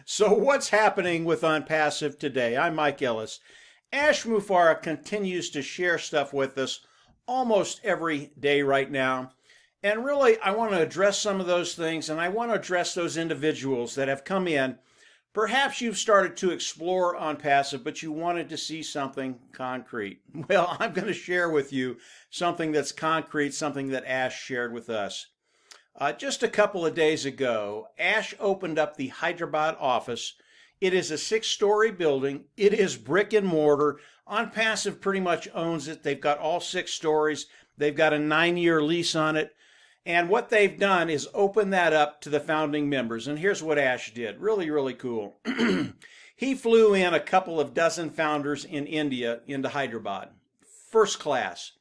So what's happening with ONPASSIVE today? I'm Mike Ellis. Ash Mufareh continues to share stuff with us almost every day right now. And really, I want to address some of those things, and I want to address those individuals that have come in. Perhaps you've started to explore ONPASSIVE, but you wanted to see something concrete. Well, I'm going to share with you something that's concrete, something that Ash shared with us. Just a couple of days ago, Ash opened up the Hyderabad office. It is a 6-story building. It is brick and mortar. ONPASSIVE pretty much owns it. They've got all 6 stories. They've got a 9-year lease on it. And what they've done is open that up to the founding members. And here's what Ash did. Really, really cool. He flew in a couple of dozen founders in India into Hyderabad. First class.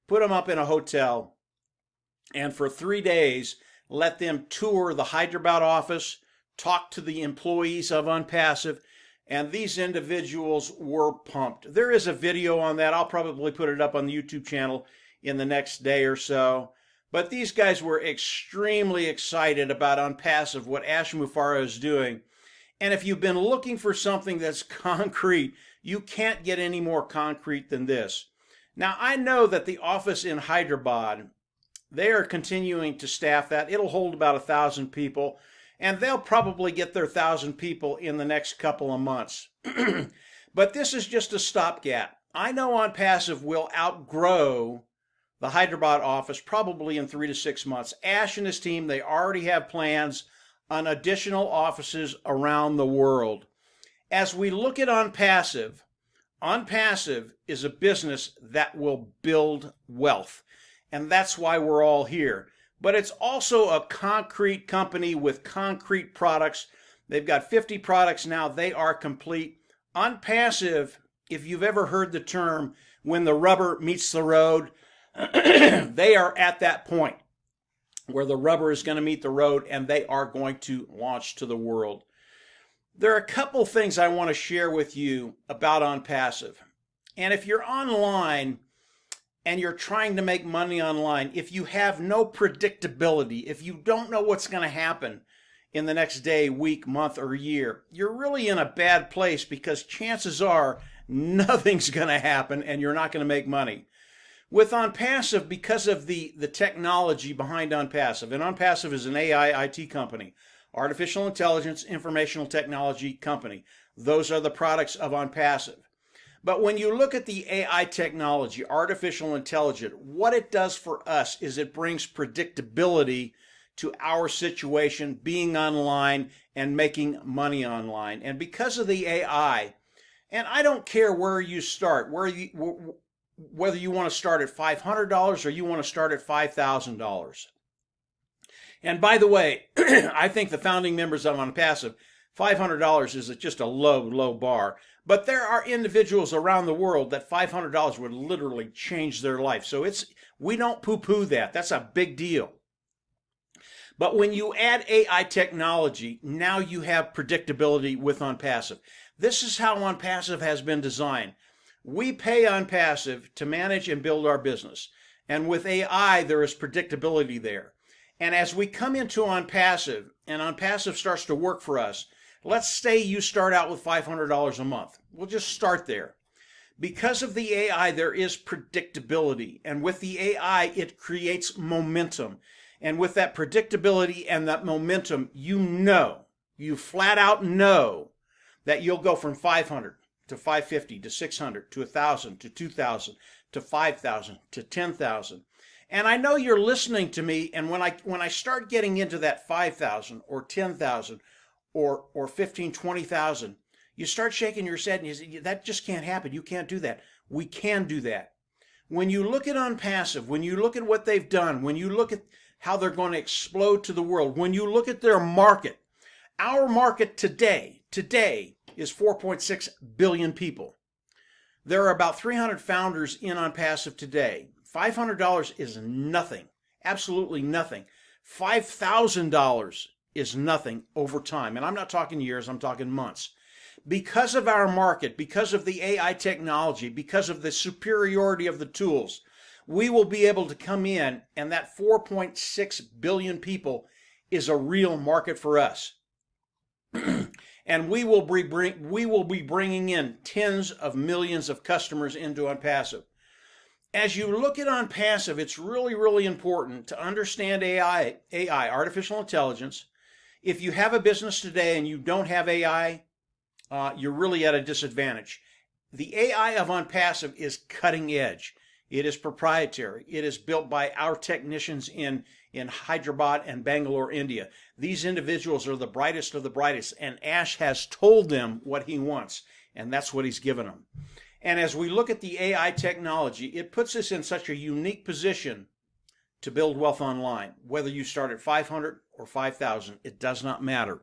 Put them up in a hotel. And for 3 days, let them tour the Hyderabad office, talk to the employees of ONPASSIVE, and these individuals were pumped. There is a video on that. I'll probably put it up on the YouTube channel in the next day or so. But these guys were extremely excited about ONPASSIVE, what Ash Mufareh is doing. And if you've been looking for something that's concrete, you can't get any more concrete than this. Now, I know that the office in Hyderabad, they are continuing to staff that. It'll hold about 1,000 people, and they'll probably get their 1,000 people in the next couple of months. But this is just a stopgap. I know ONPASSIVE will outgrow the Hyderabad office probably in 3 to 6 months. Ash and his team, they already have plans on additional offices around the world. As we look at ONPASSIVE, ONPASSIVE is a business that will build wealth. And that's why we're all here. But it's also a concrete company with concrete products. They've got 50 products now. They are complete. ONPASSIVE, if you've ever heard the term, when the rubber meets the road, they are at that point where the rubber is going to meet the road and they are going to launch to the world. There are a couple things I want to share with you about ONPASSIVE. And if you're online, and you're trying to make money online, if you have no predictability, if you don't know what's going to happen in the next day, week, month, or year, you're really in a bad place because chances are nothing's going to happen and you're not going to make money. With ONPASSIVE, because of the technology behind ONPASSIVE, and ONPASSIVE is an AI IT company, artificial intelligence, informational technology company. Those are the products of ONPASSIVE. But when you look at the AI technology, artificial intelligence, what it does for us is it brings predictability to our situation, being online and making money online. And because of the AI, and I don't care where you start, whether you want to start at $500 or you want to start at $5,000. And by the way, I think the founding members of ONPASSIVE, $500 is just a low, low bar. But there are individuals around the world that $500 would literally change their life. So we don't poo-poo that. That's a big deal. But when you add AI technology, now you have predictability with ONPASSIVE. This is how ONPASSIVE has been designed. We pay ONPASSIVE to manage and build our business. And with AI, there is predictability there. And as we come into ONPASSIVE, and ONPASSIVE starts to work for us, let's say you start out with $500 a month. We'll just start there. Because of the AI, there is predictability. And with the AI, it creates momentum. And with that predictability and that momentum, you flat out know that you'll go from 500 to 550 to 600 to 1,000 to 2,000 to 5,000 to 10,000. And I know you're listening to me, and when I start getting into that 5,000 or 10,000 or 15, 20,000, you start shaking your head and you say, that just can't happen. You can't do that. We can do that. When you look at ONPASSIVE, when you look at what they've done, when you look at how they're going to explode to the world, when you look at their market, our market today is 4.6 billion people. There are about 300 founders in ONPASSIVE today. $500 is nothing, absolutely nothing. $5,000 is nothing over time. And I'm not talking years, I'm talking months. Because of our market, because of the AI technology, because of the superiority of the tools, we will be able to come in, and that 4.6 billion people is a real market for us. And we will be bringing in tens of millions of customers into ONPASSIVE. As you look at ONPASSIVE, it's really, really important to understand AI, artificial intelligence. If you have a business today and you don't have AI, you're really at a disadvantage. The AI of ONPASSIVE is cutting edge. It is proprietary. It is built by our technicians in Hyderabad and Bangalore, India. These individuals are the brightest of the brightest, and Ash has told them what he wants, and that's what he's given them. And as we look at the AI technology, it puts us in such a unique position to build wealth online. Whether you start at 500 or 5,000, it does not matter.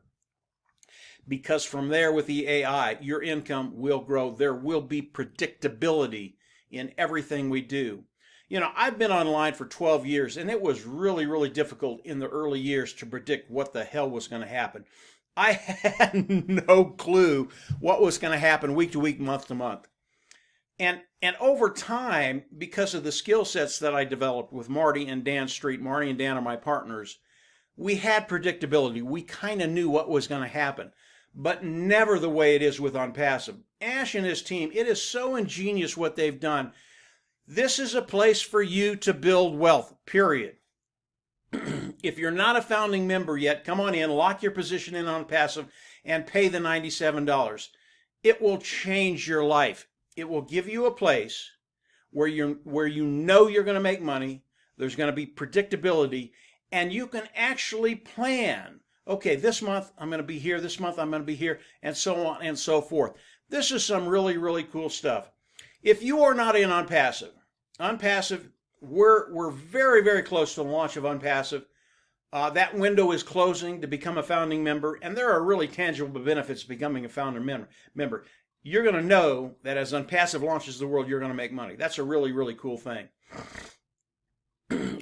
Because from there with the AI, your income will grow. There will be predictability in everything we do. You know, I've been online for 12 years, and it was really, really difficult in the early years to predict what the hell was going to happen. I had no clue what was going to happen week to week, month to month. And over time, because of the skill sets that I developed with Marty and Dan Street, Marty and Dan are my partners, we had predictability. We kind of knew what was going to happen, but never the way it is with ONPASSIVE. Ash and his team, it is so ingenious what they've done. This is a place for you to build wealth, period. If you're not a founding member yet, come on in, lock your position in ONPASSIVE, and pay the $97. It will change your life. It will give you a place where you know you're going to make money. There's going to be predictability, and you can actually plan. Okay, this month I'm going to be here, this month I'm going to be here, and so on and so forth. This is some really, really cool stuff. If you are not in ONPASSIVE, we're very, very close to the launch of ONPASSIVE. That window is closing to become a founding member, and there are really tangible benefits to becoming a founder member. You're going to know that as ONPASSIVE launches the world, you're going to make money. That's a really, really cool thing.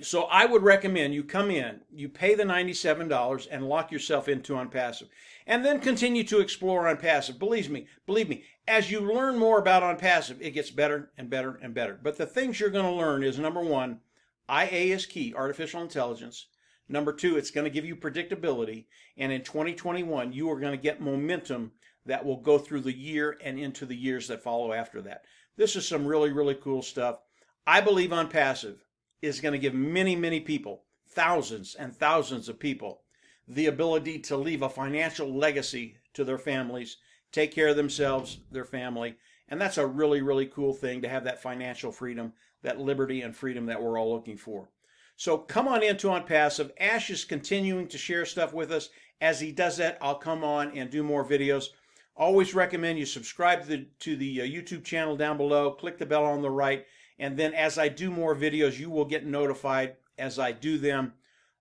So I would recommend you come in, you pay the $97 and lock yourself into ONPASSIVE, and then continue to explore ONPASSIVE. Believe me, as you learn more about ONPASSIVE, it gets better and better and better. But the things you're going to learn is, number one, IA is key, artificial intelligence. Number two, it's going to give you predictability. And in 2021, you are going to get momentum that will go through the year and into the years that follow after that. This is some really, really cool stuff. I believe ONPASSIVE is going to give many, many people, thousands and thousands of people, the ability to leave a financial legacy to their families, take care of themselves, their family, and that's a really, really cool thing to have that financial freedom, that liberty and freedom that we're all looking for. So come on into ONPASSIVE. Ash is continuing to share stuff with us. As he does that, I'll come on and do more videos. Always recommend you subscribe to the YouTube channel down below, click the bell on the right, and then as I do more videos, you will get notified as I do them.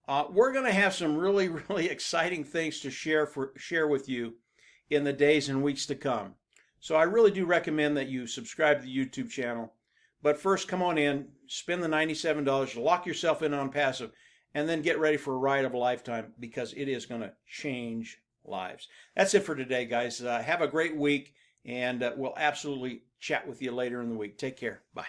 We're going to have some really, really exciting things to share with you in the days and weeks to come. So I really do recommend that you subscribe to the YouTube channel. But first, come on in, spend the $97, lock yourself in ONPASSIVE, and then get ready for a ride of a lifetime, because it is going to change lives. That's it for today, guys. Have a great week, and we'll absolutely chat with you later in the week. Take care. Bye.